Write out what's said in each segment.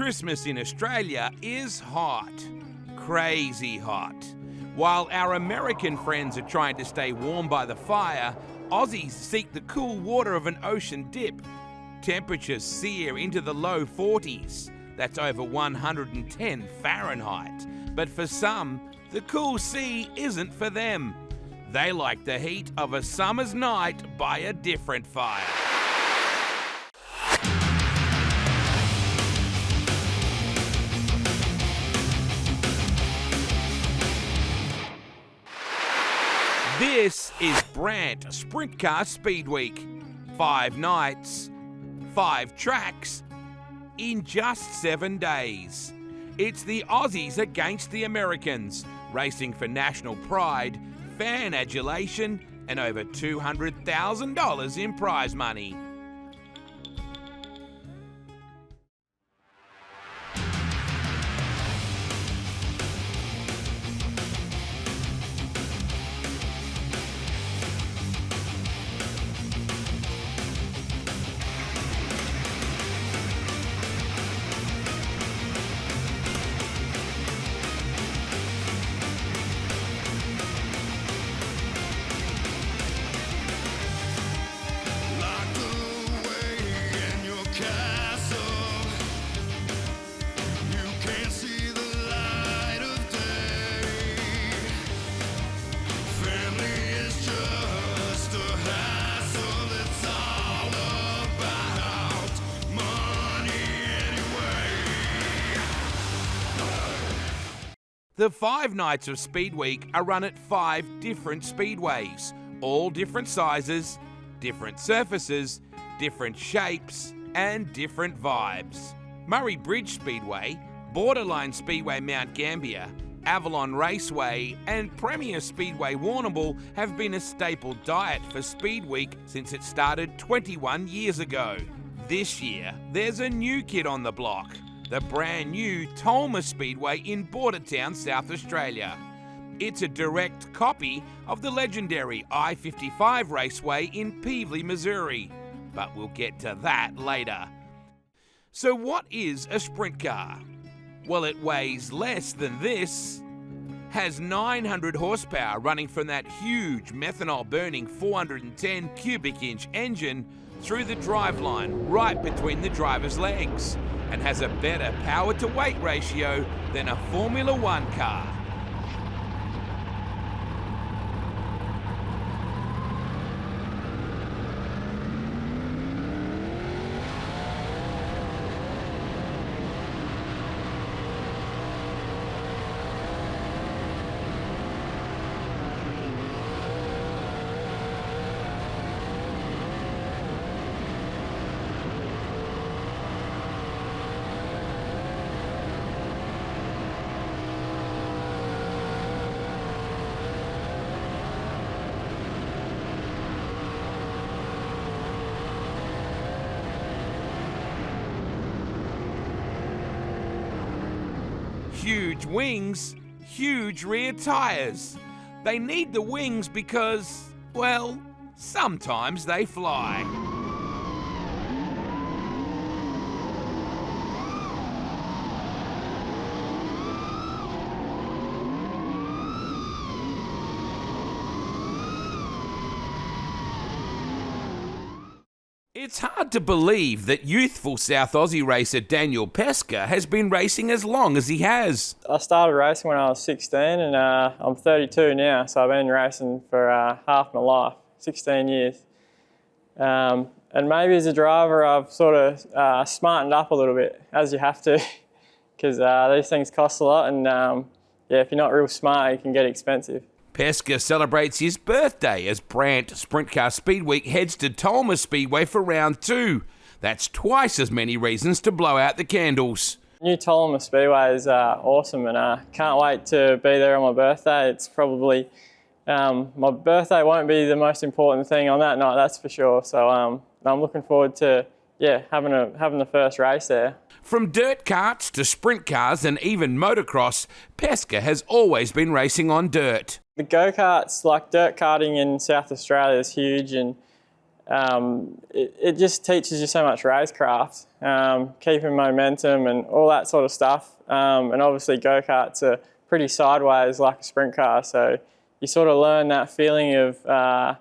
Christmas in Australia is hot. Crazy hot. While our American friends are trying to stay warm by the fire, Aussies seek the cool water of an ocean dip. Temperatures sear into the low 40s. That's over 110 Fahrenheit. But for some, the cool sea isn't for them. They like the heat of a summer's night by a different fire. This is Brandt Sprintcar Speedweek. 5 nights, 5 tracks, in just 7 days. It's the Aussies against the Americans, racing for national pride, fan adulation, and over $200,000 in prize money. The 5 nights of Speedweek are run at 5 different speedways, all different sizes, different surfaces, different shapes, and different vibes. Murray Bridge Speedway, Borderline Speedway Mount Gambier, Avalon Raceway, and Premier Speedway Warrnambool have been a staple diet for Speedweek since it started 21 years ago. This year, there's a new kid on the block. The brand new Tolmer Speedway in Bordertown, South Australia. It's a direct copy of the legendary I-55 Raceway in Pevely, Missouri, but we'll get to that later. So what is a sprint car? Well, it weighs less than this, has 900 horsepower running from that huge methanol-burning 410 cubic inch engine through the driveline right between the driver's legs, and has a better power-to-weight ratio than a Formula One car. Huge wings, huge rear tyres. They need the wings because, well, sometimes they fly. It's hard to believe that youthful South Aussie racer Daniel Pestka has been racing as long as he has. I started racing when I was 16 and I'm 32 now, so I've been racing for half my life, 16 years. And maybe as a driver I've sort of smartened up a little bit, as you have to, because these things cost a lot and yeah, if you're not real smart, it can get expensive. Pestka celebrates his birthday as Brandt Sprintcar Speedweek heads to Tolmer Speedway for round 2. That's twice as many reasons to blow out the candles. New Tolmer Speedway is awesome and I can't wait to be there on my birthday. It's probably, my birthday won't be the most important thing on that night, that's for sure. So I'm looking forward to having the first race there. From dirt karts to sprint cars and even motocross, Pestka has always been racing on dirt. The go-karts, like dirt karting in South Australia is huge and it just teaches you so much racecraft, keeping momentum and all that sort of stuff. And obviously go-karts are pretty sideways like a sprint car, so you sort of learn that feeling of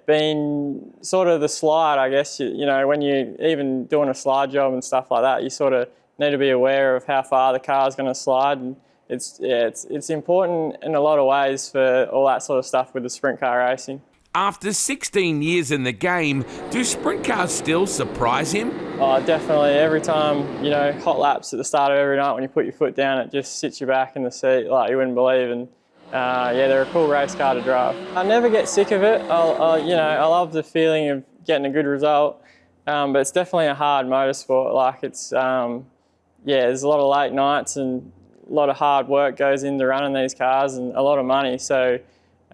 being sort of the slide, I guess. You know, when you even doing a slide job and stuff like that, you sort of need to be aware of how far the car is going to slide, and it's important in a lot of ways for all that sort of stuff with the sprint car racing. After 16 years in the game, do sprint cars still surprise him? Oh, definitely. Every time, you know, hot laps at the start of every night when you put your foot down, it just sits you back in the seat like you wouldn't believe. And they're a cool race car to drive. I never get sick of it. I love the feeling of getting a good result, but it's definitely a hard motorsport. Like it's, there's a lot of late nights and a lot of hard work goes into running these cars and a lot of money. So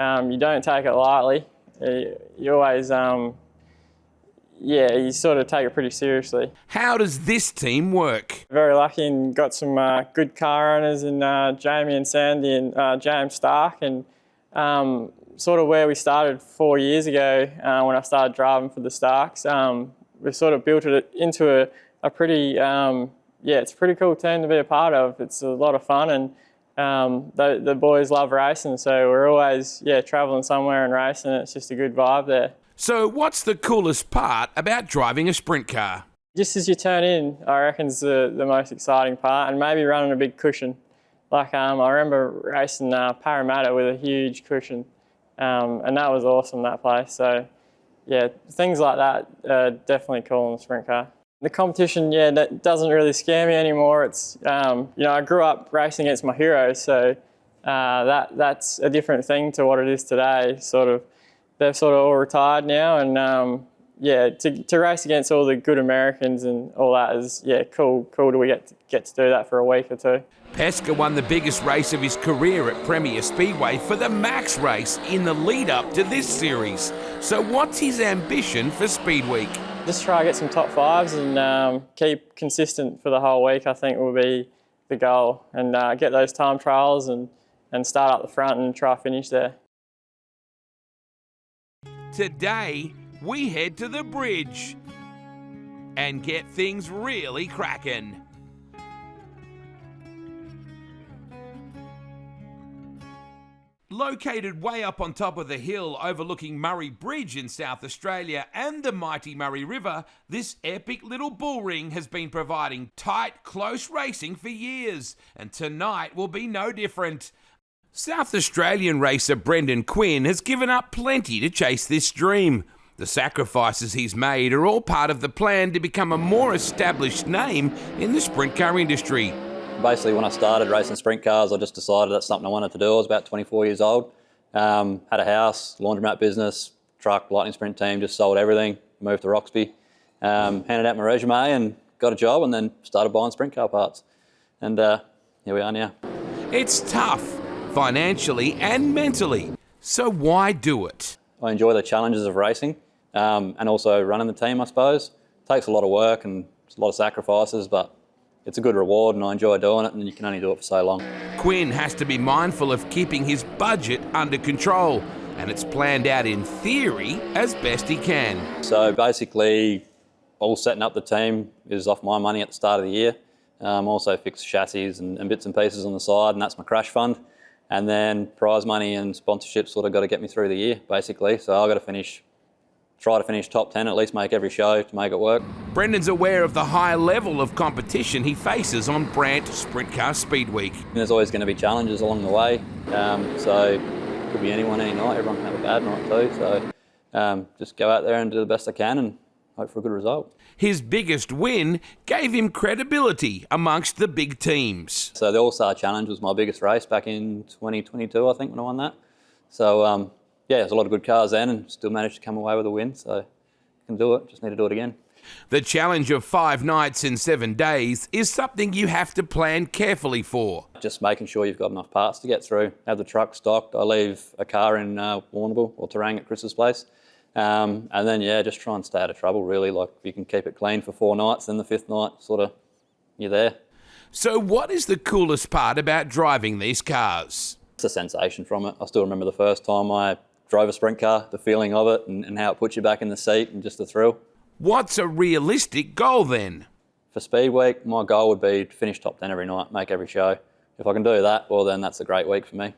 you don't take it lightly. You always, you sort of take it pretty seriously. How does this team work? Very lucky and got some good car owners in Jamie and Sandy and James Stark, and sort of where we started 4 years ago when I started driving for the Starks. We sort of built it into a pretty, it's a pretty cool team to be a part of. It's a lot of fun, and the boys love racing, so we're always travelling somewhere and racing. It's just a good vibe there. So what's the coolest part about driving a sprint car? Just as you turn in, I reckon is the most exciting part, and maybe running a big cushion. Like I remember racing Parramatta with a huge cushion, and that was awesome, that place. So yeah, things like that are definitely cool in the sprint car. The competition, that doesn't really scare me anymore. It's, I grew up racing against my heroes, so that's a different thing to what it is today. They're sort of all retired now, and to race against all the good Americans and all that is, cool. Cool do we get to do that for a week or two. Pestka won the biggest race of his career at Premier Speedway for the Max race in the lead up to this series. So what's his ambition for Speedweek? Just try to get some top fives and keep consistent for the whole week, I think, will be the goal. And get those time trials and start up the front and try to finish there. Today, we head to the bridge and get things really cracking. Located way up on top of the hill overlooking Murray Bridge in South Australia and the mighty Murray River, this epic little bullring has been providing tight, close racing for years, and tonight will be no different. South Australian racer Quinn has given up plenty to chase this dream. The sacrifices he's made are all part of the plan to become a more established name in the sprint car industry. Basically, when I started racing sprint cars, I just decided that's something I wanted to do. I was about 24 years old, had a house, laundromat business, truck, lightning sprint team, just sold everything, moved to Roxby, handed out my resume and got a job, and then started buying sprint car parts. And here we are now. It's tough, financially and mentally, so why do it? I enjoy the challenges of racing and also running the team, I suppose. It takes a lot of work and a lot of sacrifices, but it's a good reward and I enjoy doing it, and you can only do it for so long. Quinn has to be mindful of keeping his budget under control, and it's planned out in theory as best he can. So basically, all setting up the team is off my money at the start of the year. Also fix chassis and bits and pieces on the side, and that's my crash fund. And then prize money and sponsorship sort of got to get me through the year, basically. So I've got to try to finish top 10, at least make every show to make it work. Brendan's aware of the high level of competition he faces on Brandt Sprintcar Speedweek. There's always going to be challenges along the way, so it could be anyone, any night. Everyone can have a bad night too. So just go out there and do the best I can and hope for a good result. His biggest win gave him credibility amongst the big teams. So the All-Star Challenge was my biggest race back in 2022, I think, when I won that. So there's a lot of good cars then, and still managed to come away with a win. So can do it, just need to do it again. The challenge of 5 nights and 7 days is something you have to plan carefully for. Just making sure you've got enough parts to get through. Have the truck stocked. I leave a car in Warrnambool or Terang at Chris's place. And then, just try and stay out of trouble, really. Like, if you can keep it clean for 4 nights, then the 5th night, you're there. So what is the coolest part about driving these cars? It's a sensation from it. I still remember the first time I drove a sprint car, the feeling of it and how it puts you back in the seat and just the thrill. What's a realistic goal then? For Speedweek, my goal would be to finish top 10 every night, make every show. If I can do that, well then that's a great week for me.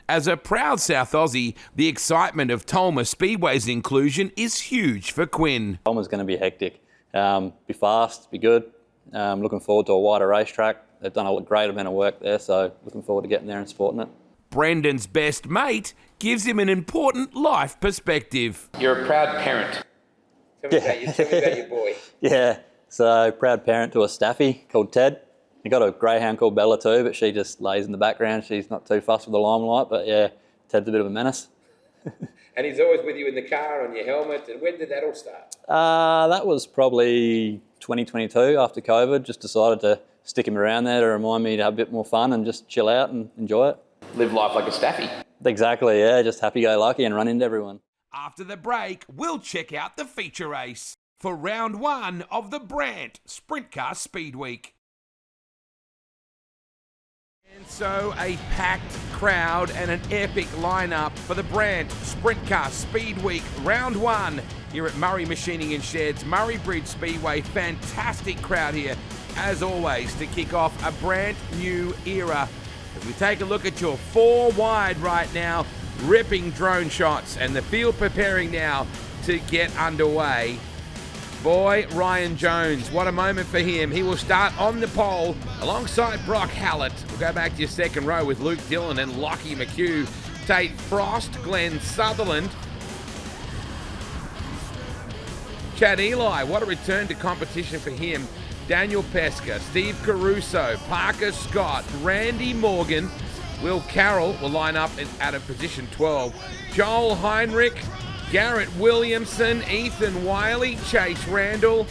As a proud South Aussie, the excitement of Tolmer Speedway's inclusion is huge for Quinn. Tolmer's going to be hectic. Be fast, be good. Looking forward to a wider racetrack. They've done a great amount of work there, so looking forward to getting there and supporting it. Brendan's best mate gives him an important life perspective. You're a proud parent. Tell me about your boy. Yeah, so proud parent to a staffy called Ted. He got a greyhound called Bella too, but she just lays in the background. She's not too fussed with the limelight, but yeah, Ted's a bit of a menace. And he's always with you in the car on your helmet. And when did that all start? That was probably 2022 after COVID. Just decided to stick him around there to remind me to have a bit more fun and just chill out and enjoy it. Live life like a staffy. Exactly, yeah, just happy-go-lucky and run into everyone. After the break, we'll check out the feature race for round 1 of the Brandt Sprintcar Speedweek. And so a packed crowd and an epic lineup for the Brandt Sprintcar Speedweek round 1 here at Murray Machining and Sheds, Murray Bridge Speedway. Fantastic crowd here, as always, to kick off a brand new era. As we take a look at your 4 wide right now, ripping drone shots, and the field preparing now to get underway. Boy, Ryan Jones, what a moment for him. He will start on the pole alongside Brock Hallett. We'll go back to your second row with Luke Dillon and Lockie McHugh, Tate Frost, Glenn Sutherland. Chad Eli, what a return to competition for him. Daniel Pestka, Steve Caruso, Parker Scott, Randy Morgan, Will Carroll will line up at a position 12. Joel Heinrich, Garrett Williamson, Ethan Wiley, Chase Randall.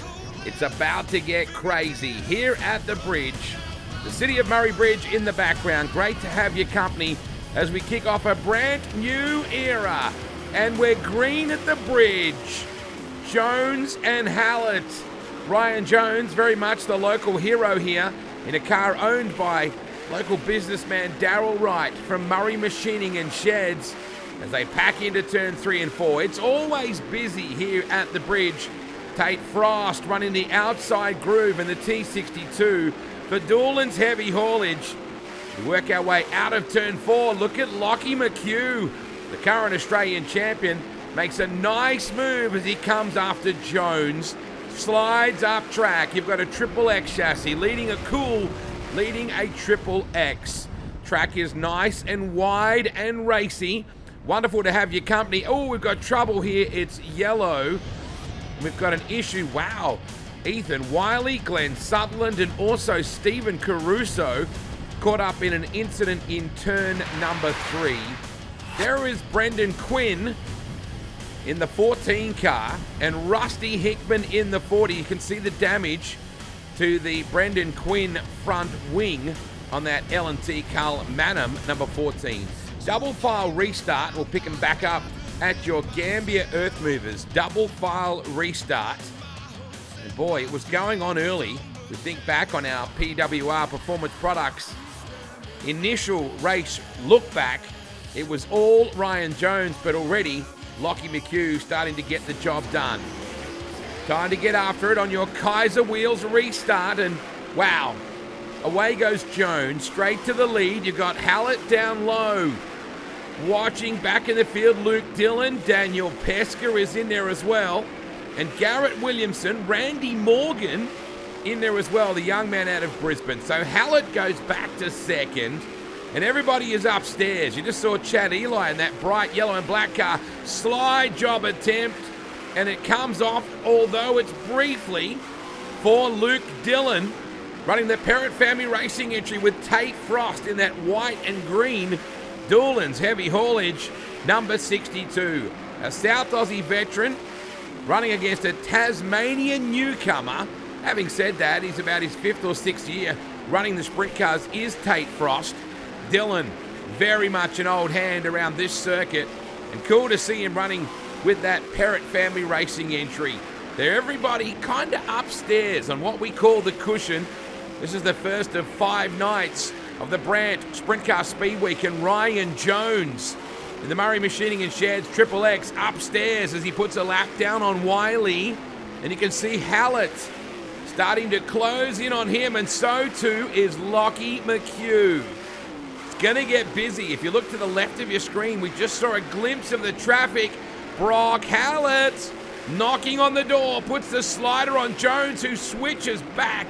It's about to get crazy here at the bridge. The city of Murray Bridge in the background. Great to have your company as we kick off a brand new era. And we're green at the bridge. Jones and Hallett. Ryan Jones, very much the local hero here in a car owned by local businessman Darryl Wright from Murray Machining and Sheds as they pack into turn 3 and 4. It's always busy here at the bridge. Tate Frost running the outside groove in the T62 for Doolan's heavy haulage. We work our way out of turn 4. Look at Lockie McHugh, the current Australian champion, makes a nice move as he comes after Jones. Slides up track. You've got a Triple X chassis leading a Triple X. Track is nice and wide and racy. Wonderful to have your company. Oh, we've got trouble here. It's yellow. We've got an issue. Wow. Ethan Wiley, Glenn Sutherland, and also Stephen Caruso caught up in an incident in turn number 3. There is Brendan Quinn in the 14 car and Rusty Hickman in the 40. You can see the damage to the Brendan Quinn front wing on that L&T Carl Manham number 14. Double file restart will pick him back up at your Gambia Earth Movers. Double file restart. And boy, it was going on early. We think back on our PWR Performance Products initial race look back. It was all Ryan Jones, but already Lockie McHugh starting to get the job done. Time to get after it on your Kaiser Wheels restart, and wow, away goes Jones, straight to the lead. You've got Hallett down low. Watching back in the field, Luke Dillon, Daniel Pestka is in there as well, and Garrett Williamson, Randy Morgan in there as well, the young man out of Brisbane. So Hallett goes back to second, and everybody is upstairs. You just saw Chad Eli in that bright yellow and black car. Slide job attempt, and it comes off, although it's briefly, for Luke Dillon, running the Parrott Family Racing entry with Tate Frost in that white and green Doolan's heavy haulage, number 62. A South Aussie veteran running against a Tasmanian newcomer. Having said that, he's about his 5th or 6th year running the sprint cars, is Tate Frost. Dillon, very much an old hand around this circuit, and cool to see him running with that Parrott Family Racing entry. They're everybody kind of upstairs on what we call the cushion. This is the first of 5 nights of the Brandt Sprintcar Speedweek, and Ryan Jones in the Murray Machining and Sheds Triple X upstairs as he puts a lap down on Wiley. And you can see Hallett starting to close in on him, and so too is Lockie McHugh. It's going to get busy. If you look to the left of your screen, we just saw a glimpse of the traffic. Brock Hallett knocking on the door, puts the slider on Jones, who switches back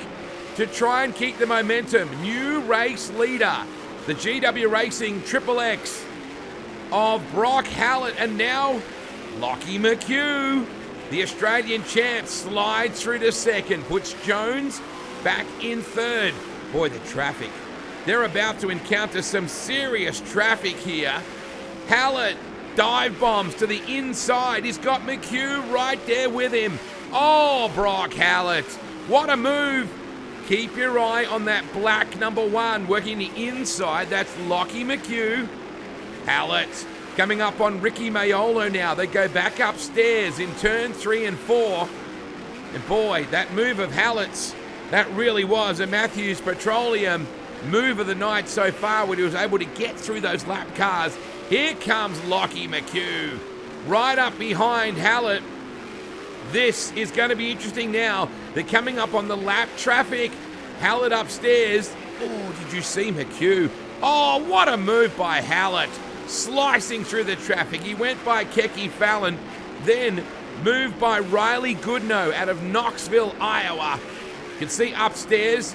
to try and keep the momentum. New race leader, the GW Racing Triple X of Brock Hallett, and now Lockie McHugh, the Australian champ, slides through to second, puts Jones back in third. Boy, the traffic. They're about to encounter some serious traffic here. Hallett dive bombs to the inside. He's got McHugh right there with him. Oh, Brock Hallett, what a move. Keep your eye on that black number 1 working the inside. That's Lockie McHugh. Hallett coming up on Ricky Mayolo now. They go back upstairs in turn 3 and 4. And boy, that move of Hallett's, that really was a Matthews Petroleum move of the night so far, when he was able to get through those lap cars. Here comes Lockie McHugh, right up behind Hallett. This is going to be interesting now. They're coming up on the lap traffic. Hallett upstairs. Oh, did you see McHugh? Oh, what a move by Hallett. Slicing through the traffic. He went by Keke Fallon, then moved by Riley Goodno out of Knoxville, Iowa. You can see upstairs,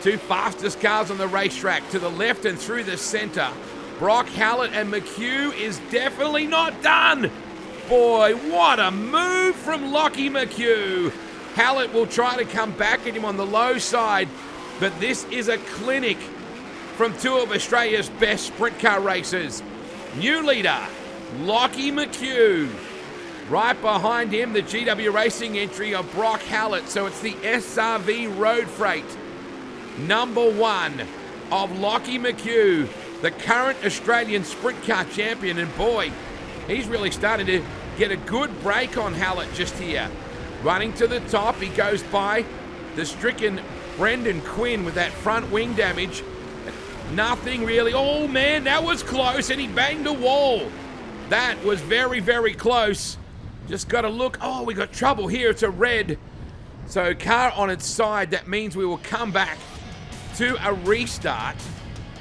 2 fastest cars on the racetrack, to the left and through the center. Brock Hallett, and McHugh is definitely not done. Boy, what a move from Lockie McHugh. Hallett will try to come back at him on the low side, but this is a clinic from 2 of Australia's best sprint car racers. New leader, Lockie McHugh. Right behind him, the GW Racing entry of Brock Hallett. So it's the SRV Road Freight number 1 of Lockie McHugh, the current Australian sprint car champion. And boy, he's really starting to get a good break on Hallett just here. Running to the top, he goes by the stricken Brendan Quinn with that front wing damage. Nothing really. Oh man, that was close, and he banged a wall. That was very, very close. Just got to look. Oh, we got trouble here. It's a red. So car on its side. That means we will come back to a restart.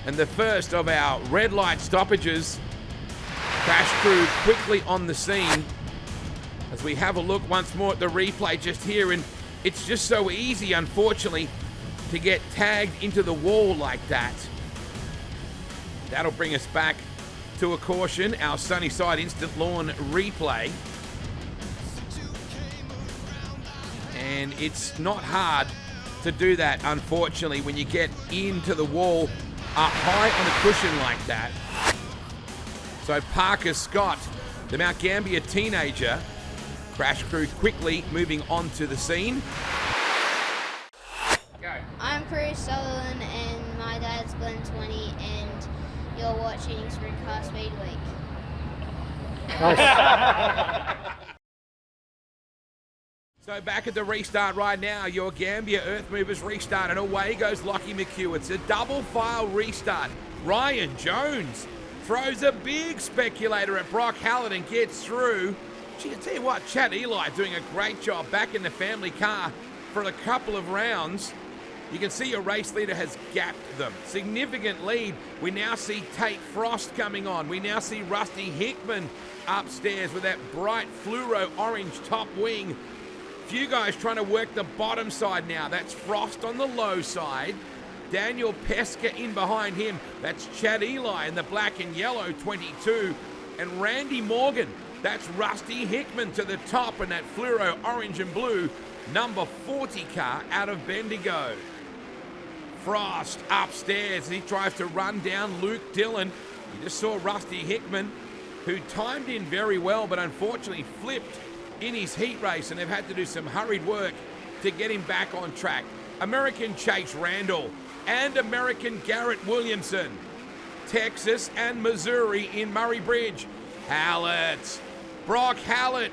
And the first of our red light stoppages. Crash crew quickly on the scene as we have a look once more at the replay just here. And it's just so easy, unfortunately, to get tagged into the wall like that. That'll bring us back to a caution, our Sunnyside Instant Lawn replay. And it's not hard to do that, unfortunately, when you get into the wall up high on a cushion like that. So Parker Scott, the Mount Gambier teenager, crash crew quickly moving on to the scene. Go. I'm Chris Sutherland and my dad's Glenn 20 and you're watching Sprintcar Speedweek. So back at the restart right now, your Gambier Earth Movers restart, and away goes Lockie McHugh. It's a double file restart. Ryan Jones throws a big speculator at Brock Hallett and gets through. Gee, I tell you what, Chad Eli doing a great job back in the family car for a couple of rounds. You can see your race leader has gapped them. Significant lead. We now see Tate Frost coming on. We now see Rusty Hickman upstairs with that bright fluoro orange top wing. Few guys trying to work the bottom side now. That's Frost on the low side. Daniel Pestka in behind him. That's Chad Eli in the black and yellow 22. And Randy Morgan. That's Rusty Hickman to the top in that fluoro orange and blue number 40 car out of Bendigo. Frost upstairs as he tries to run down Luke Dillon. You just saw Rusty Hickman, who timed in very well, but unfortunately flipped in his heat race, and they've had to do some hurried work to get him back on track. American Chase Randall and American Garrett Williamson. Texas and Missouri in Murray Bridge. Hallett. Brock Hallett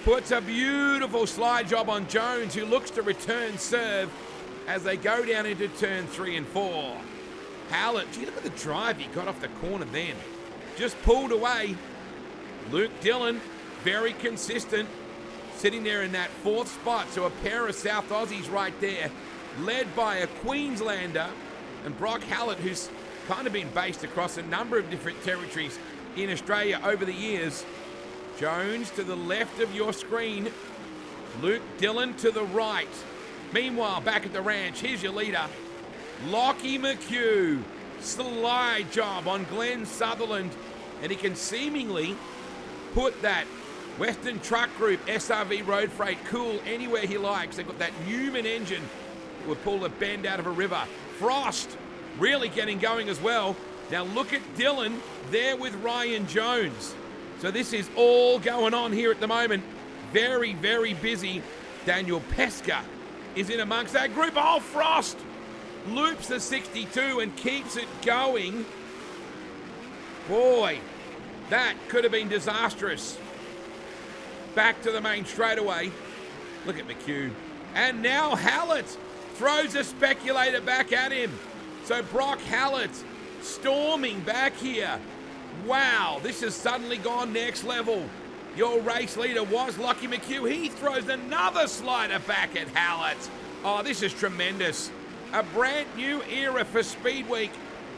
puts a beautiful slide job on Jones, who looks to return serve as they go down into turn 3 and 4. Hallett, gee, look at the drive he got off the corner then. just pulled away. Luke Dillon, very consistent, sitting there in that 4th spot. So a pair of South Aussies right there, led by a Queenslander and Brock Hallett, who's kind of been based across a number of different territories in Australia over the years. Jones to the left of your screen, Luke Dillon to the right. Meanwhile, back at the ranch, here's your leader, Lockie McHugh. Slide job on Glenn Sutherland, and he can seemingly put that Western Truck Group SRV Road Freight cool anywhere he likes. They've got that Newman engine that would pull a bend out of a river. Frost really getting going as well. Now look at Dillon there with Ryan Jones. So this is all going on here at the moment. Very, very busy. Daniel Pestka is in amongst that group. Oh, Frost loops the 62 and keeps it going. Boy, that could have been disastrous. Back to the main straightaway. Look at McHugh. And now Hallett throws a speculator back at him. So Brock Hallett storming back here. Wow, this has suddenly gone next level. Your race leader was Lockie McHugh. He throws another slider back at Hallett. Oh, this is tremendous. A brand new era for Speedweek.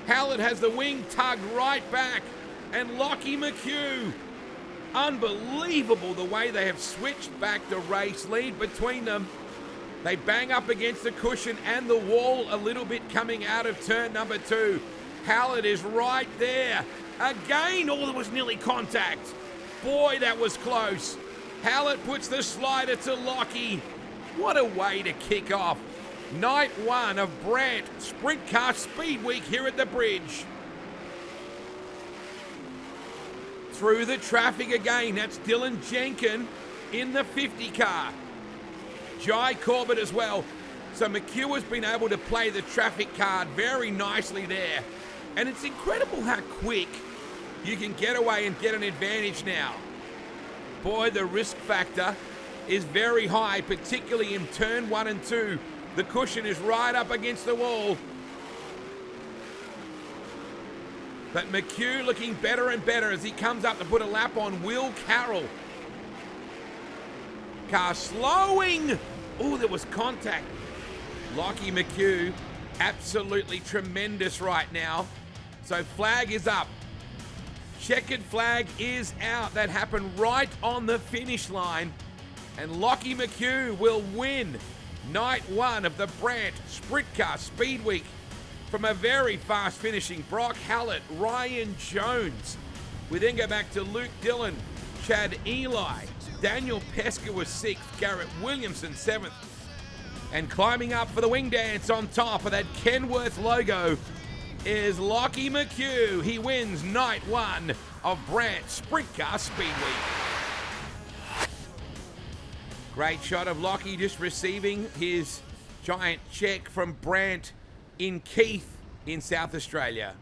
Hallett has the wing tugged right back. And Lockie McHugh. Unbelievable the way they have switched back the race lead between them. They bang up against the cushion and the wall a little bit coming out of turn number 2. Hallett is right there. Again, there was nearly contact. Boy, that was close. Hallett puts the slider to Lockie. What a way to kick off night 1 of Brandt Sprintcar Speedweek here at the bridge. Through the traffic again, that's Dylan Jenkin in the 50 car. Jai Corbett as well. So McHugh has been able to play the traffic card very nicely there. And it's incredible how quick you can get away and get an advantage now. Boy, the risk factor is very high, particularly in turn 1 and 2. The cushion is right up against the wall. But McHugh looking better and better as he comes up to put a lap on Will Carroll. Car slowing. Oh, there was contact. Lockie McHugh, absolutely tremendous right now. So flag is up. Checkered flag is out. That happened right on the finish line. And Lockie McHugh will win night 1 of the Brandt Sprintcar Speedweek from a very fast finishing Brock Hallett, Ryan Jones. We then go back to Luke Dillon, Chad Eli, Daniel Pestka was 6th, Garrett Williamson 7th. And climbing up for the wing dance on top of that Kenworth logo is Lockie McHugh. He wins night 1 of Brandt Sprintcar Speedweek. Great shot of Lockie just receiving his giant check from Brandt in Keith in South Australia.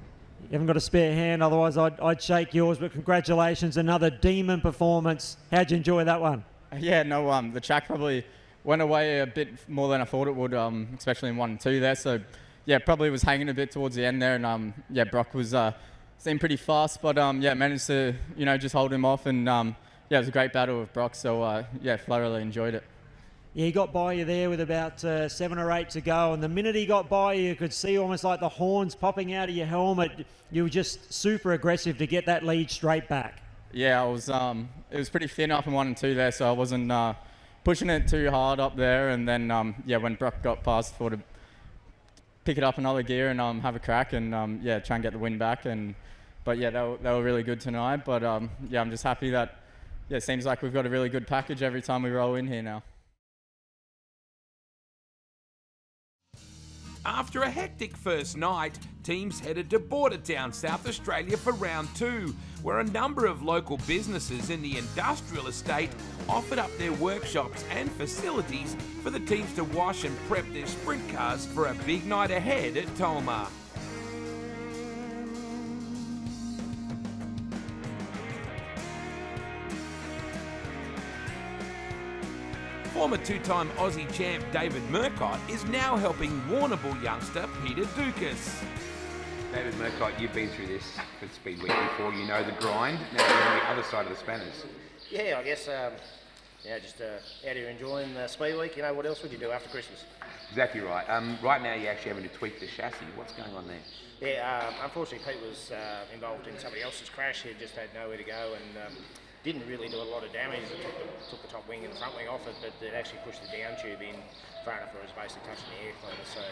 You haven't got a spare hand, otherwise I'd shake yours, but congratulations, another demon performance. How'd you enjoy that one? Yeah, no, the track probably went away a bit more than I thought it would, especially in 1 and 2 there. So, yeah, probably was hanging a bit towards the end there, and yeah, Brock was seemed pretty fast, but yeah, managed to just hold him off, and yeah, it was a great battle with Brock. So yeah, thoroughly enjoyed it. Yeah, he got by you there with about 7 or 8 to go, and the minute he got by you could see almost like the horns popping out of your helmet. You were just super aggressive to get that lead straight back. Yeah, I was. It was pretty thin up in 1 and 2 there, so I wasn't pushing it too hard up there. And then yeah, when Brock got past, thought to pick it up another gear and have a crack and yeah, try and get the win back. But yeah, they were really good tonight. But yeah, I'm just happy that it seems like we've got a really good package every time we roll in here now. After a hectic first night, teams headed to Bordertown, South Australia for round 2, where a number of local businesses in the industrial estate offered up their workshops and facilities for the teams to wash and prep their sprint cars for a big night ahead at Tolmer. Former 2-time Aussie champ David Murcott is now helping Warrnambool youngster Peter Dukas. David Murcott, you've been through this for Speedweek before. You know the grind. Now you're on the other side of the spanners. Yeah, I guess, just out here enjoying Speedweek. You know, what else would you do after Christmas? Exactly right. Right now you're actually having to tweak the chassis. What's going on there? Yeah, unfortunately Pete was involved in somebody else's crash. He just had nowhere to go and didn't really do a lot of damage. It took the top wing and the front wing off it, but it actually pushed the down tube in far enough where it was basically touching the air cleaner. So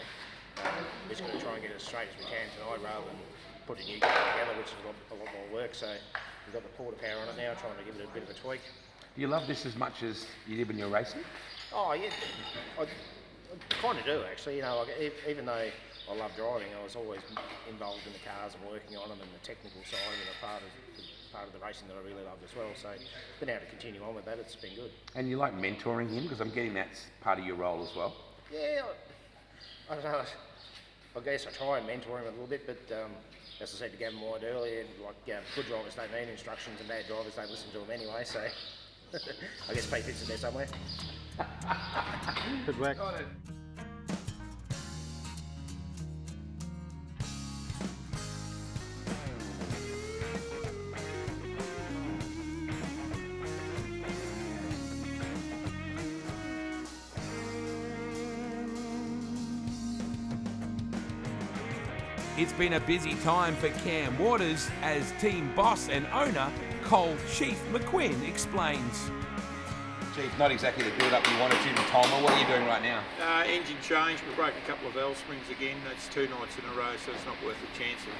we're just going to try and get it as straight as we can tonight rather than put a new car together, which is a lot more work. So we've got the porta power on it now, trying to give it a bit of a tweak. Do you love this as much as you did when you were racing? Oh yeah, I kind of do actually. You know, even though I love driving, I was always involved in the cars and working on them, and the technical side of it are part of the racing that I really loved as well. So been able to continue on with that. It's been good. And you like mentoring him, because I'm getting that's part of your role as well. Yeah, I don't know. I guess I try and mentor him a little bit, but as I said to Gavin White earlier, like good drivers don't need instructions and bad drivers don't listen to them anyway. So I guess Pete fits in there somewhere. Good work. It's been a busy time for Cam Waters as team boss and owner Cole Chief McQuinn explains. Chief, not exactly the build-up you wanted to in Tolmer. What are you doing right now? Engine change. We broke a couple of valve springs again. That's 2 nights in a row, so it's not worth the chance of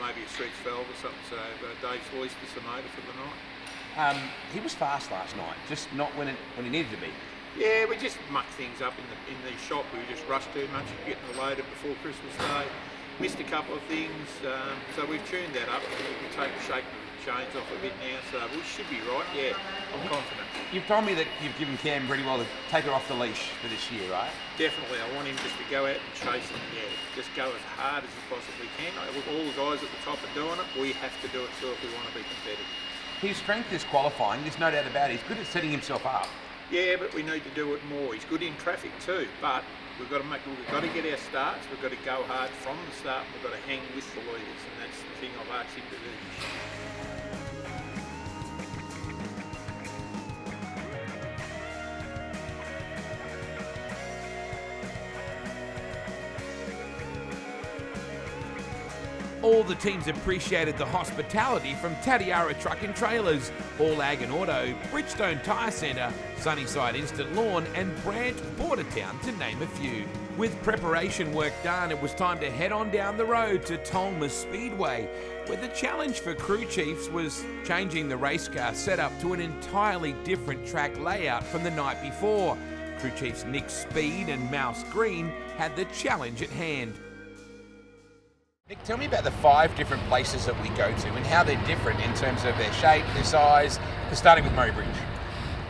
maybe a stretch valve or something. So Dave's released us a motor for the night. He was fast last night, just not when he needed to be. Yeah, we just mucked things up in the shop. We just rushed too much getting it loaded before Christmas Day. Missed a couple of things, so we've tuned that up. We take the shape chains off a bit now, so we should be right. Yeah, I'm confident. You've told me that you've given Cam pretty well to take her off the leash for this year, right? Definitely, I want him just to go out and chase it. Yeah, just go as hard as he possibly can. All the guys at the top are doing it. We have to do it too if we want to be competitive. His strength is qualifying. There's no doubt about it. He's good at setting himself up. Yeah, but we need to do it more. He's good in traffic too, but we've got to get our starts. We've got to go hard from the start. We've got to hang with the leaders, and that's the thing I've asked him to do this year. All the teams appreciated the hospitality from Tatiara Truck and Trailers, All Ag and Auto, Bridgestone Tyre Centre, Sunnyside Instant Lawn and Brandt Bordertown, to name a few. With preparation work done, it was time to head on down the road to Tolmer Speedway, where the challenge for crew chiefs was changing the race car setup to an entirely different track layout from the night before. Crew chiefs Nick Speed and Mouse Green had the challenge at hand. Nick, tell me about the 5 different places that we go to and how they're different in terms of their shape, their size, starting with Murray Bridge.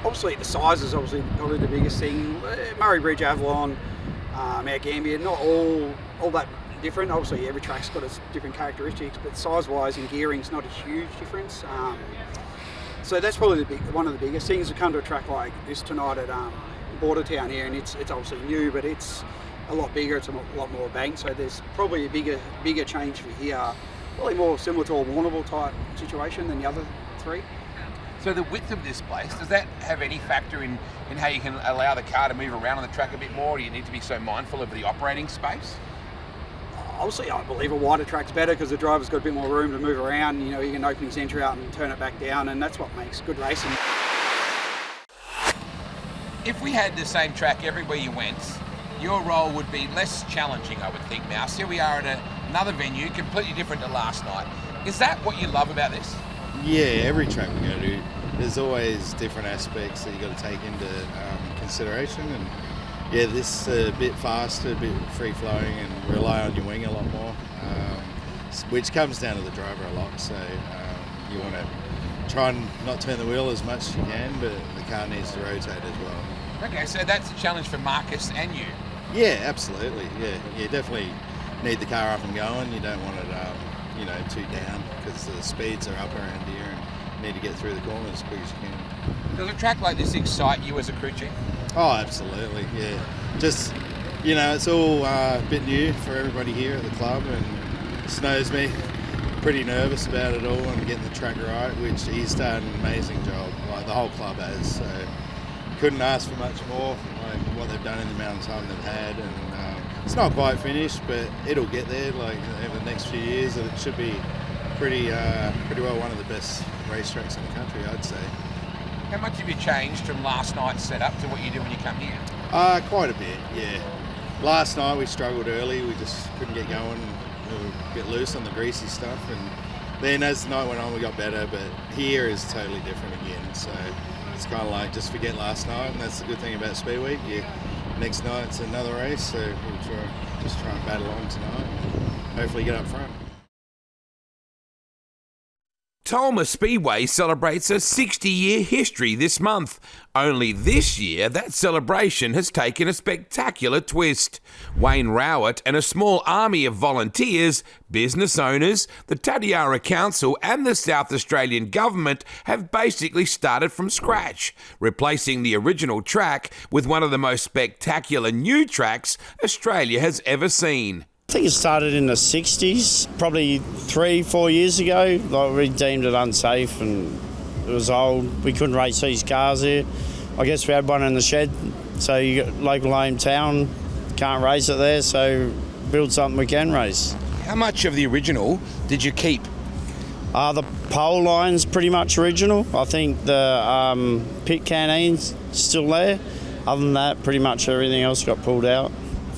Obviously the size is probably the biggest thing. Murray Bridge, Avalon, Mount Gambier, not all that different. Obviously every track's got its different characteristics, but size-wise and gearing's not a huge difference. So that's probably one of the biggest things. We come to a track like this tonight at Bordertown here, and it's obviously new, but it's a lot bigger, it's a lot more banked, so there's probably a bigger change for here. Probably more similar to a Warrnambool type situation than the other 3. So the width of this place, does that have any factor in how you can allow the car to move around on the track a bit more? Or do you need to be so mindful of the operating space? Obviously, I believe a wider track's better because the driver's got a bit more room to move around. You know, you can open his entry out and turn it back down, and that's what makes good racing. If we had the same track everywhere you went, your role would be less challenging, I would think, Mouse. Here we are at another venue, completely different to last night. Is that what you love about this? Yeah, every track we go to, there's always different aspects that you got to take into consideration. And yeah, this is a bit faster, a bit free-flowing, and rely on your wing a lot more, which comes down to the driver a lot. So you want to try and not turn the wheel as much as you can, but the car needs to rotate as well. Okay, so that's a challenge for Marcus and you. Yeah, absolutely. Yeah, you definitely need the car up and going. You don't want it, too down because the speeds are up around here, and you need to get through the corners as quick as you can. Does a track like this excite you as a crew chief? Oh, absolutely. Yeah, just it's all a bit new for everybody here at the club, and just knows me. Pretty nervous about it all and getting the track right, which he's done an amazing job, like the whole club has. So couldn't ask for much more, like what they've done in the amount of time they've had. And it's not quite finished, but it'll get there. Like over the next few years, it should be pretty well one of the best racetracks in the country, I'd say. How much have you changed from last night's setup to what you do when you come here? Quite a bit, yeah. Last night we struggled early. We just couldn't get going. We were a bit loose on the greasy stuff, and then as the night went on we got better, but here is totally different again. So it's kind of like just forget last night, and that's the good thing about Speedweek. Next night's another race, so we'll try and battle on tonight and hopefully get up front. Tolmer Speedway celebrates a 60-year history this month. Only this year, that celebration has taken a spectacular twist. Wayne Rowett and a small army of volunteers, business owners, the Tatiara Council and the South Australian Government have basically started from scratch, replacing the original track with one of the most spectacular new tracks Australia has ever seen. I think it started in the 60s, probably 3-4 years ago. Like, we deemed it unsafe and it was old. We couldn't race these cars here. I guess we had one in the shed, so you got local hometown, can't race it there, so build something we can race. How much of the original did you keep? The pole line's pretty much original. I think the pit canteen's still there. Other than that, pretty much everything else got pulled out.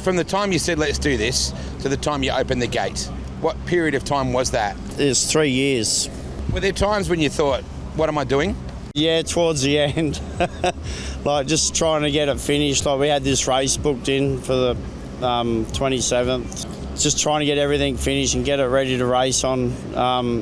From the time you said let's do this to the time you opened the gate, what period of time was that? It's 3 years. Were there times when you thought, what am I doing? Yeah, towards the end. Like just trying to get it finished. Like we had this race booked in for the 27th. Just trying to get everything finished and get it ready to race on.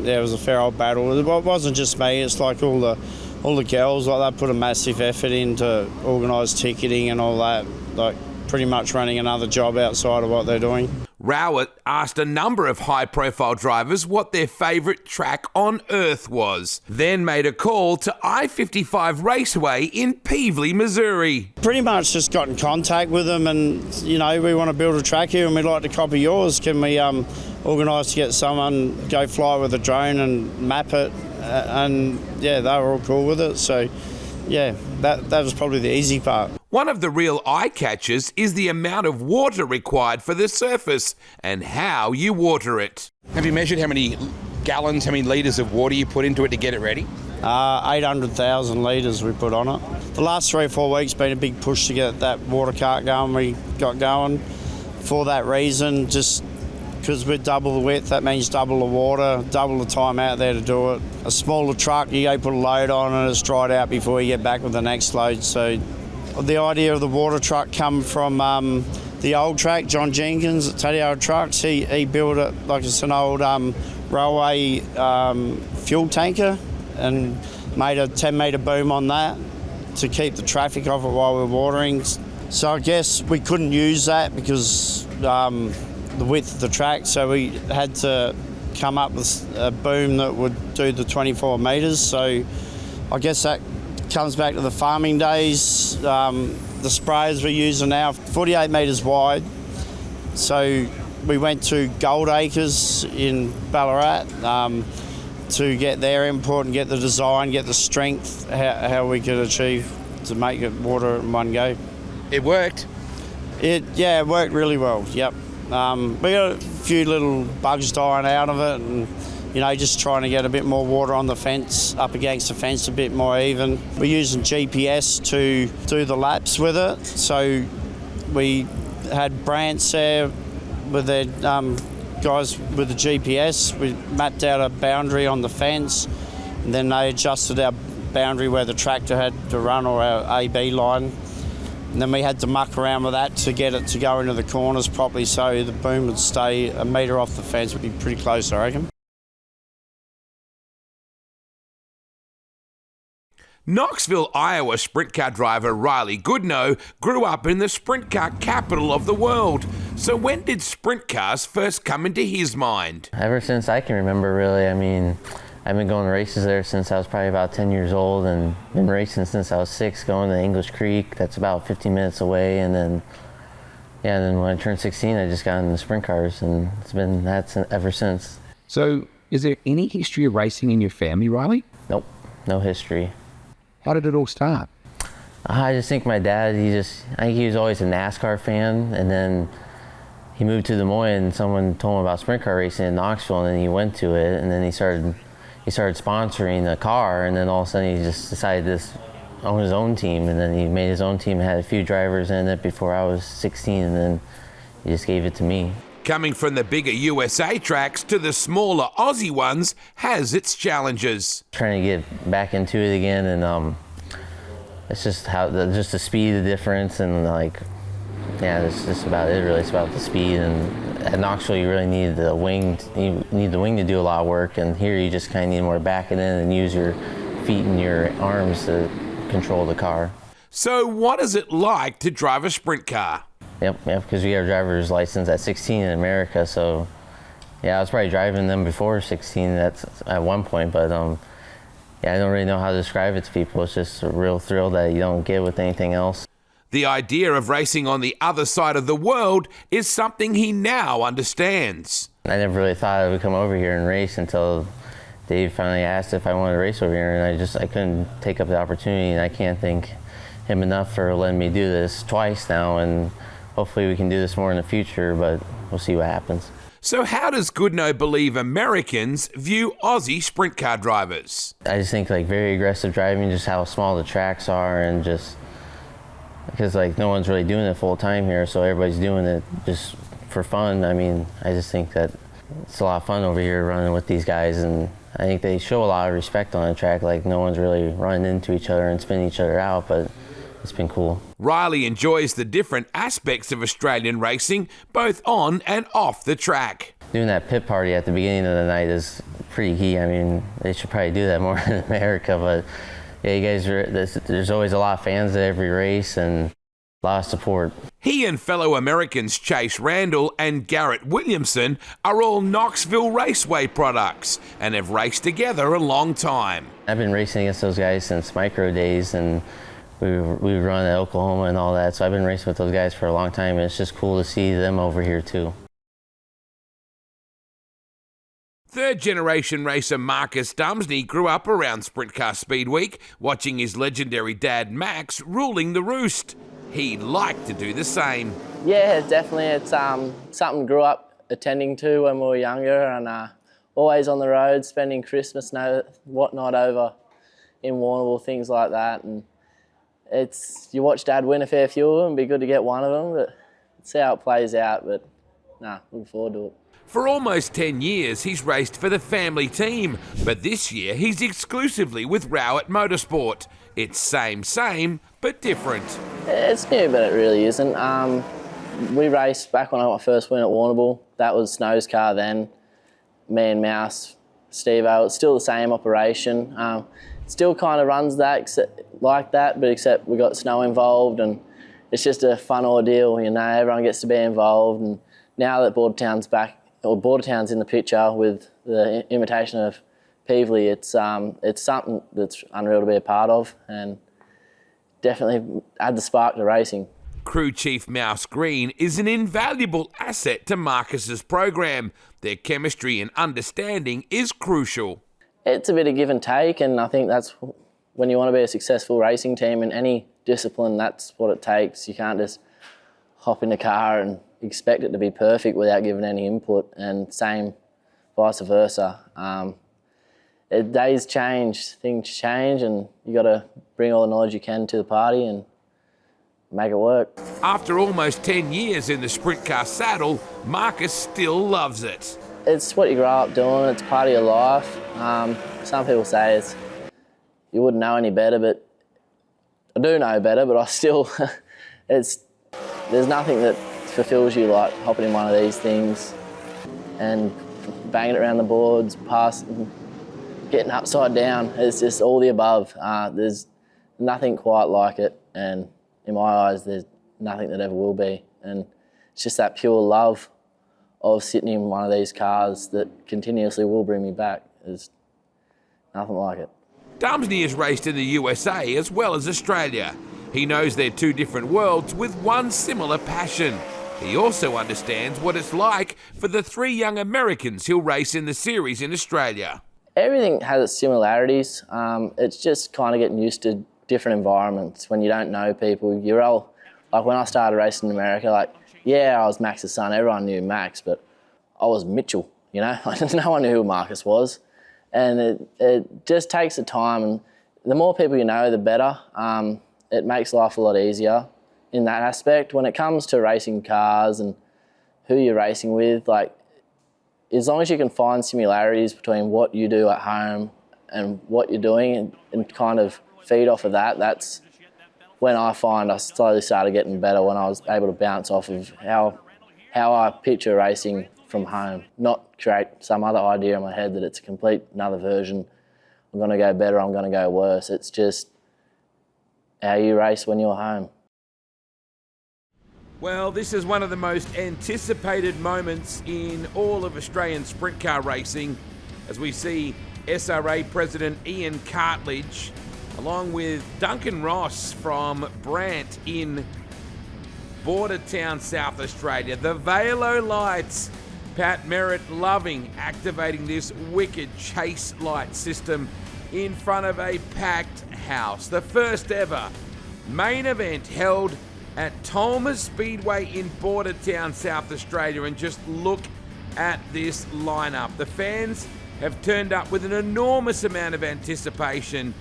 It was a fair old battle. It wasn't just me, it's like all the girls, like they put a massive effort in to organise ticketing and all that. Like pretty much running another job outside of what they're doing. Rowett asked a number of high-profile drivers what their favourite track on earth was, then made a call to I-55 Raceway in Peevely, Missouri. Pretty much just got in contact with them and, you know, we want to build a track here and we'd like to copy yours. Can we organise to get someone go fly with a drone and map it? And, yeah, they were all cool with it. So, yeah, that was probably the easy part. One of the real eye-catchers is the amount of water required for the surface and how you water it. Have you measured how many gallons, how many litres of water you put into it to get it ready? 800,000 litres we put on it. The last 3 or 4 weeks been a big push to get that water cart going we got going. For that reason, just because we're double the width, that means double the water, double the time out there to do it. A smaller truck, you go put a load on and it's dried out before you get back with the next load. So the idea of the water truck come from the old track, John Jenkins at Tatiara Trucks. He built it like it's an old railway fuel tanker and made a 10-metre boom on that to keep the traffic off it while we're watering. So I guess we couldn't use that because the width of the track, so we had to come up with a boom that would do the 24 metres. So I guess that comes back to the farming days. The sprayers we're using now, 48 metres wide. So we went to Gold Acres in Ballarat to get their input and get the design, get the strength, how we could achieve to make it water in one go. It worked? It worked really well, yep. We got a few little bugs dying out of it and, you know, just trying to get a bit more water on the fence, up against the fence a bit more even. We're using GPS to do the laps with it. So we had Brandt there with their guys with the GPS. We mapped out a boundary on the fence and then they adjusted our boundary where the tractor had to run, or our AB line. And then we had to muck around with that to get it to go into the corners properly so the boom would stay a metre off the fence. Would be pretty close, I reckon. Knoxville, Iowa sprint car driver Riley Goodno grew up in the sprint car capital of the world. So when did sprint cars first come into his mind? Ever since I can remember, really. I mean, I've been going to races there since I was probably about 10 years old and been racing since I was 6, going to English Creek. That's about 15 minutes away. And then Yeah, and then when I turned 16, I just got into sprint cars, and it's been that ever since. So, is there any history of racing in your family, Riley? Nope, no history. How did it all start? I just think my dad, I think he was always a NASCAR fan, and then he moved to Des Moines, and someone told him about sprint car racing in Knoxville, and then he went to it, and then he started sponsoring a car, and then all of a sudden he just decided to own his own team, and then he made his own team and had a few drivers in it before I was 16, and then he just gave it to me. Coming from the bigger USA tracks to the smaller Aussie ones has its challenges. Trying to get back into it again, and it's just just the speed, the difference, and it's just about it really. It's about the speed, and at Knoxville you really need the wing. You need the wing to do a lot of work, and here you just kind of need more back it in and use your feet and your arms to control the car. So what is it like to drive a sprint car? Yep, because we got a driver's license at 16 in America, so yeah, I was probably driving them before 16 at one point, but yeah, I don't really know how to describe it to people. It's just a real thrill that you don't get with anything else. The idea of racing on the other side of the world is something he now understands. I never really thought I would come over here and race until Dave finally asked if I wanted to race over here, and I couldn't take up the opportunity, and I can't thank him enough for letting me do this twice now, and hopefully we can do this more in the future, but we'll see what happens. So how does Goodno believe Americans view Aussie sprint car drivers? I just think very aggressive driving, just how small the tracks are, and just because no one's really doing it full time here, so everybody's doing it just for fun. I mean, I just think that it's a lot of fun over here running with these guys, and I think they show a lot of respect on the track. No one's really running into each other and spinning each other out, but it's been cool. Riley enjoys the different aspects of Australian racing, both on and off the track. Doing that pit party at the beginning of the night is pretty key. I mean, they should probably do that more in America, but yeah, you guys there's always a lot of fans at every race and a lot of support. He and fellow Americans Chase Randall and Garrett Williamson are all Knoxville Raceway products and have raced together a long time. I've been racing against those guys since micro days, and we run at Oklahoma and all that, so I've been racing with those guys for a long time, and it's just cool to see them over here too. Third-generation racer Marcus Dumesny grew up around Sprintcar Speedweek, watching his legendary dad Max ruling the roost. He'd like to do the same. Yeah, definitely. It's something grew up attending to when we were younger, and always on the road, spending Christmas and whatnot over in Warrnambool, things like that. And you watch Dad win a fair few of them, it'd be good to get one of them, but see how it plays out. But looking forward to it. For almost 10 years, he's raced for the family team, but this year he's exclusively with Rowett Motorsport. It's same, but different. It's new, but it really isn't. We raced back when I got my first win at Warrnambool. That was Snow's car then. Me and Mouse, Steve-O. It's still the same operation. Still kind of runs that like that, but except we got Snow involved, and it's just a fun ordeal. You know, everyone gets to be involved, and now that Bordertown's back, or Bordertown's in the picture with the invitation of Peevely, it's something that's unreal to be a part of, and definitely add the spark to racing. Crew Chief Mouse Green is an invaluable asset to Marcus's program. Their chemistry and understanding is crucial. It's a bit of give and take, and I think that's when you want to be a successful racing team in any discipline, that's what it takes. You can't just hop in the car and expect it to be perfect without giving any input, and same vice versa. Days change, things change, and you got to bring all the knowledge you can to the party and make it work. After almost 10 years in the sprint car saddle, Marcus still loves it. It's what you grow up doing, it's part of your life. Some people say you wouldn't know any better, but I do know better, but I still, there's nothing that fulfills you like hopping in one of these things and banging it around the boards, getting upside down. It's just all the above. There's nothing quite like it, and in my eyes there's nothing that ever will be, and it's just that pure love of sitting in one of these cars that continuously will bring me back. There's nothing like it. Dumesny has raced in the USA as well as Australia. He knows they're two different worlds with one similar passion. He also understands what it's like for the 3 young Americans he'll race in the series in Australia. Everything has its similarities. It's just kind of getting used to different environments when you don't know people. You're all, like when I started racing in America, like, yeah, I was Max's son. Everyone knew Max, but I was Mitchell, you know? No one knew who Marcus was. And it just takes the time, and the more people you know, the better. It makes life a lot easier in that aspect. When it comes to racing cars and who you're racing with, like, as long as you can find similarities between what you do at home and what you're doing and kind of feed off of that, that's when I find I slowly started getting better, when I was able to bounce off of how I picture racing from home, not create some other idea in my head that it's a complete another version. I'm going to go better, I'm going to go worse. It's just how you race when you're home. Well, this is one of the most anticipated moments in all of Australian sprint car racing as we see SRA President Ian Cartledge along with Duncan Ross from Brandt in Bordertown, South Australia. The Velo lights, Pat Merritt loving activating this wicked chase light system in front of a packed house. The first ever main event held at Tolmer Speedway in Bordertown, South Australia, and just look at this lineup. The fans have turned up with an enormous amount of anticipation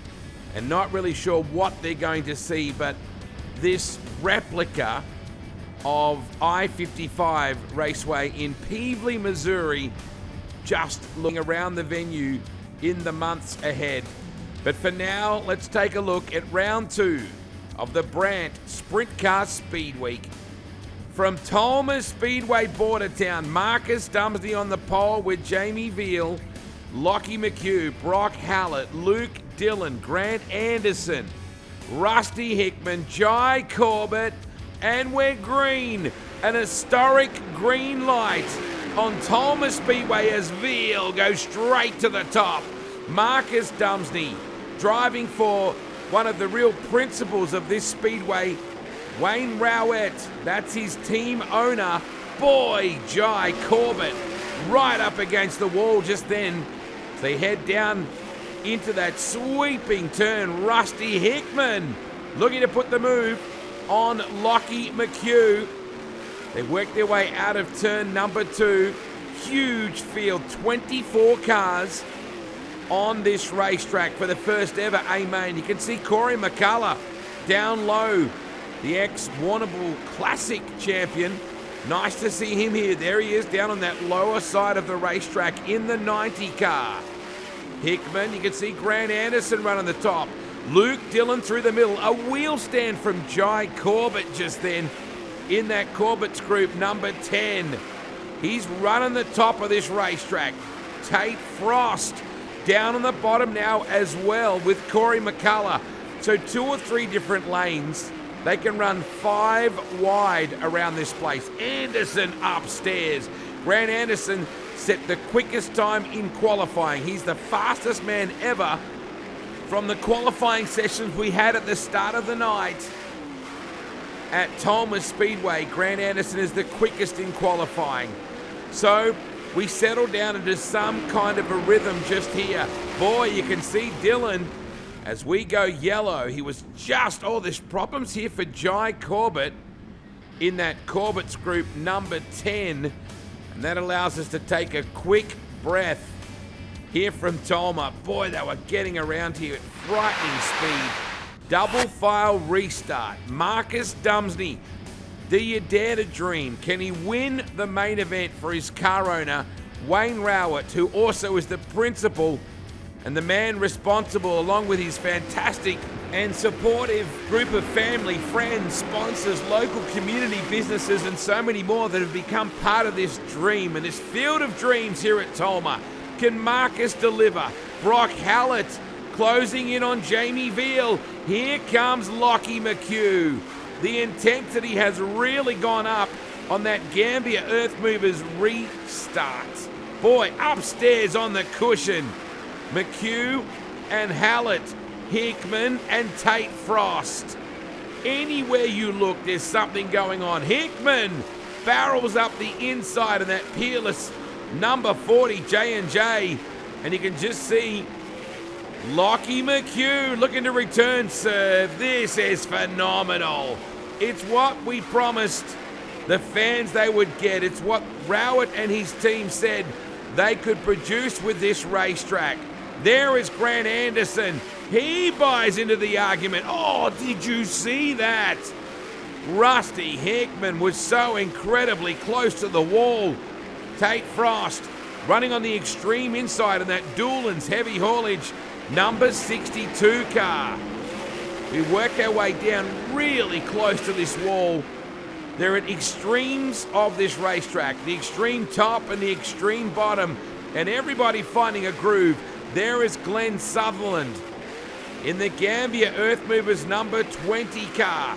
and not really sure what they're going to see, but this replica of I-55 Raceway in Pevely, Missouri, just looking around the venue in the months ahead. But for now, let's take a look at round 2 of the Brandt Sprintcar Speedweek. From Tolmer Speedway, Bordertown, Marcus Dumesny on the pole with Jamie Veal, Lockie McHugh, Brock Hallett, Luke Dillon, Grant Anderson, Rusty Hickman, Jai Corbett, and we're green. An historic green light on Tolmer Speedway as Veal goes straight to the top. Marcus Dumesny driving for one of the real principals of this speedway, Wayne Rowett. That's his team owner. Boy, Jai Corbett right up against the wall just then. As they head down into that sweeping turn. Rusty Hickman looking to put the move on Lockie McHugh. They work their way out of turn number 2. Huge field, 24 cars on this racetrack for the first ever A-Main. You can see Corey McCullough down low, the ex-Warrnambool Classic champion. Nice to see him here. There he is down on that lower side of the racetrack in the 90 car. Hickman, you can see Grant Anderson running the top. Luke Dillon through the middle. A wheel stand from Jai Corbett just then in that Corbett's group, number 10. He's running the top of this racetrack. Tate Frost down on the bottom now as well with Corey McCullough. So 2 or 3 different lanes. They can run 5 wide around this place. Anderson upstairs. Grant Anderson set the quickest time in qualifying. He's the fastest man ever from the qualifying sessions we had at the start of the night. At Tolmer Speedway, Grant Anderson is the quickest in qualifying. So we settle down into some kind of a rhythm just here. Boy, you can see Dillon as we go yellow. He was just, there's problems here for Jai Corbett in that Corbett's group number 10. And that allows us to take a quick breath here from Tolmer. Boy, they were getting around here at frightening speed. Double file restart. Marcus Dumesny, do you dare to dream? Can he win the main event for his car owner, Wayne Rowett, who also is the principal and the man responsible, along with his fantastic and supportive group of family, friends, sponsors, local community businesses, and so many more that have become part of this dream and this field of dreams here at Tolmer. Can Marcus deliver? Brock Hallett closing in on Jamie Veal. Here comes Lockie McHugh. The intensity has really gone up on that Gambia Earth Movers restart. Boy, upstairs on the cushion. McHugh and Hallett, Hickman and Tate Frost. Anywhere you look, there's something going on. Hickman barrels up the inside and that peerless number 40 J&J, and you can just see Lockie McHugh looking to return serve. This is phenomenal. It's what we promised the fans they would get. It's what Rowett and his team said they could produce with this racetrack. There is Grant Anderson. He buys into the argument. Oh, did you see that? Rusty Hickman was so incredibly close to the wall. Tate Frost running on the extreme inside in that Doolan's heavy haulage number 62 car. We work our way down really close to this wall. They're at extremes of this racetrack, the extreme top and the extreme bottom, and everybody finding a groove. There is Glenn Sutherland in the Gambia Earth Movers number 20 car.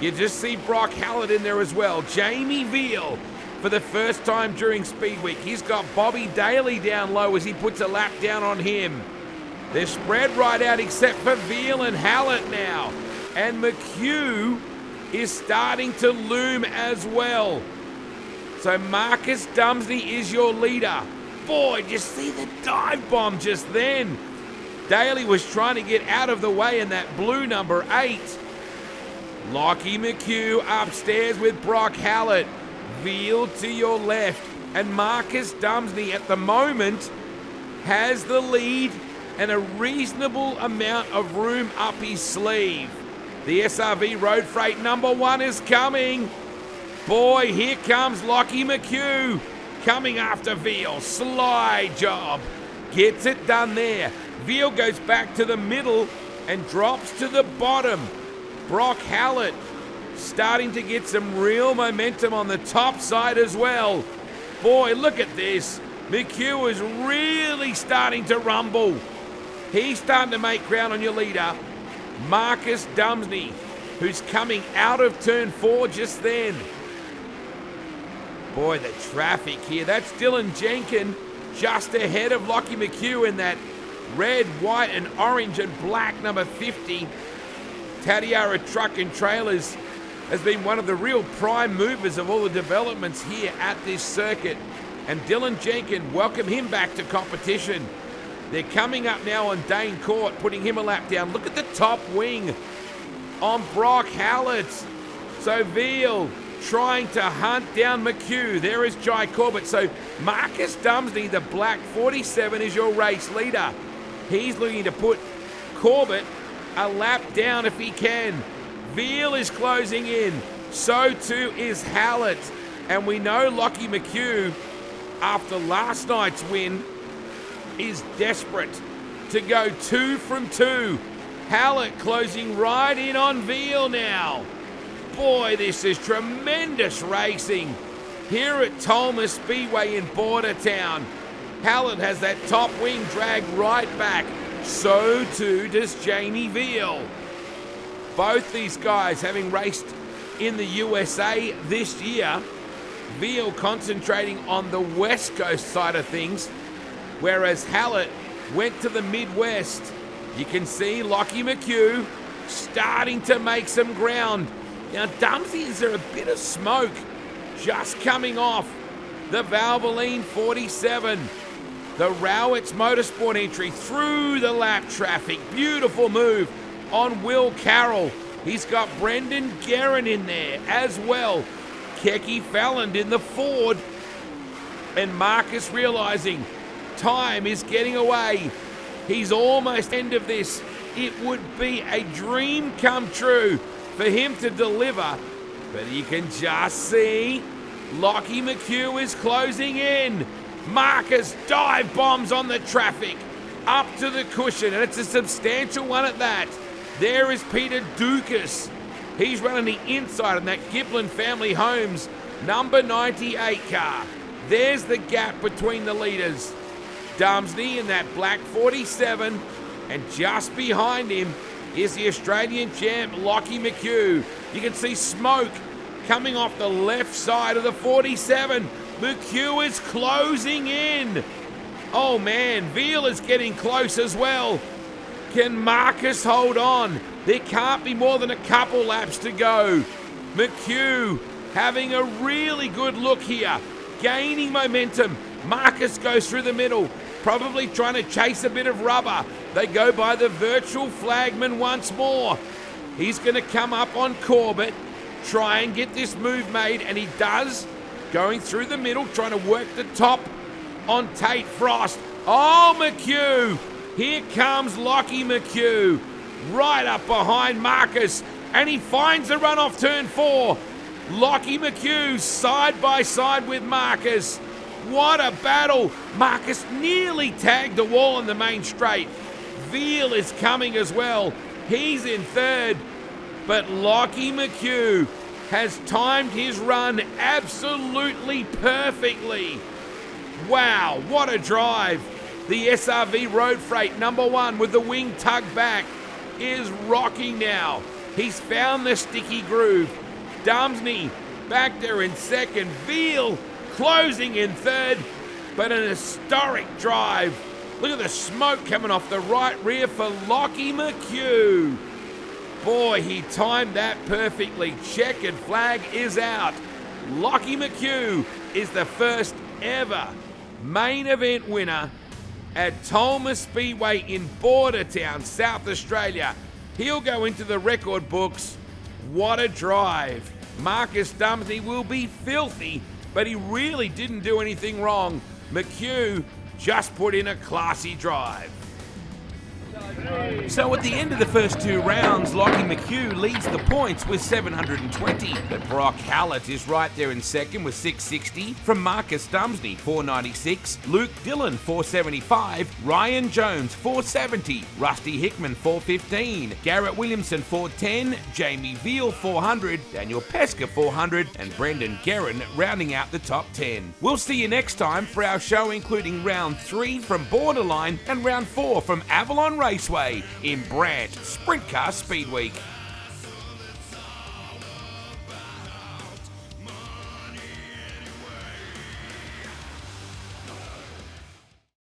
You just see Brock Hallett in there as well. Jamie Veal for the first time during Speedweek. He's got Bobby Daly down low as he puts a lap down on him. They're spread right out except for Veal and Hallett now. And McHugh is starting to loom as well. So Marcus Dumesny is your leader. Boy, did you see the dive bomb just then? Daly was trying to get out of the way in that blue number 8. Lockie McHugh upstairs with Brock Hallett. Veal to your left. And Marcus Dumesny at the moment has the lead and a reasonable amount of room up his sleeve. The SRV Road Freight number 1 is coming. Boy, here comes Lockie McHugh coming after Veal. Sly job. Gets it done there. Veal goes back to the middle and drops to the bottom. Brock Hallett starting to get some real momentum on the top side as well. Boy, look at this. McHugh is really starting to rumble. He's starting to make ground on your leader, Marcus Dumesny, who's coming out of turn 4 just then. Boy, the traffic here. That's Dylan Jenkin just ahead of Lockie McHugh in that red, white, and orange and black number 50. Tatiara Truck and Trailers has been one of the real prime movers of all the developments here at this circuit. And Dylan Jenkin, welcome him back to competition. They're coming up now on Dane Court, putting him a lap down. Look at the top wing on Brock Hallett. So Veal trying to hunt down McHugh. There is Jai Corbett. So Marcus Dumesny, the black 47, is your race leader. He's looking to put Corbett a lap down if he can. Veal is closing in. So too is Hallett. And we know Lockie McHugh, after last night's win, is desperate to go 2 from 2. Hallett closing right in on Veal now. Boy, this is tremendous racing here at Tolmer Speedway in Bordertown. Hallett has that top wing dragged right back. So too does Jamie Veal. Both these guys having raced in the USA this year. Veal concentrating on the West Coast side of things, whereas Hallett went to the Midwest. You can see Lockie McHugh starting to make some ground. Now, Dumesny, is there a bit of smoke just coming off the Valvoline 47? The Rowett's Motorsport entry through the lap traffic. Beautiful move on Will Carroll. He's got Brendan Guerin in there as well. Kecky Falland in the Ford. And Marcus realizing time is getting away. He's almost end of this. It would be a dream come true for him to deliver. But you can just see Lockie McHugh is closing in. Marcus dive bombs on the traffic up to the cushion, and it's a substantial one at that. There is Peter Dukas. He's running the inside of that Giblin Family Homes number 98 car. There's the gap between the leaders. Dumesny in that black 47, and just behind him is the Australian champ Lockie McHugh. You can see smoke coming off the left side of the 47. McHugh is closing in. Oh man, Veal is getting close as well. Can Marcus hold on? There can't be more than a couple laps to go. McHugh having a really good look here, gaining momentum. Marcus goes through the middle, probably trying to chase a bit of rubber. They go by the virtual flagman once more. He's going to come up on Corbett, try and get this move made, and he does. Going through the middle, trying to work the top on Tate Frost. Oh, McHugh! Here comes Lockie McHugh, right up behind Marcus, and he finds the run off turn 4. Lockie McHugh side by side with Marcus. What a battle! Marcus nearly tagged the wall on the main straight. Veal is coming as well. He's in third, but Lockie McHugh has timed his run absolutely perfectly. Wow, what a drive. The SRV Road Freight #1 with the wing tugged back is rocking now. He's found the sticky groove. Dumesny back there in second. Veal closing in third, but an historic drive. Look at the smoke coming off the right rear for Lockie McHugh. Boy, he timed that perfectly. Checkered flag is out. Lockie McHugh is the first ever main event winner at Tolmer Speedway in Bordertown, South Australia. He'll go into the record books. What a drive. Marcus Dumesny will be filthy, but he really didn't do anything wrong. McHugh just put in a classy drive. So at the end of the first 2 rounds, Lockie McHugh leads the points with 720. But Brock Hallett is right there in second with 660. From Marcus Dumesny, 496. Luke Dillon, 475. Ryan Jones, 470. Rusty Hickman, 415. Garrett Williamson, 410. Jamie Veal, 400. Daniel Pestka, 400. And Brendan Guerin rounding out the top 10. We'll see you next time for our show, including round 3 from Borderline and round 4 from Avalon Raceway in Brandt Sprintcar Speedweek.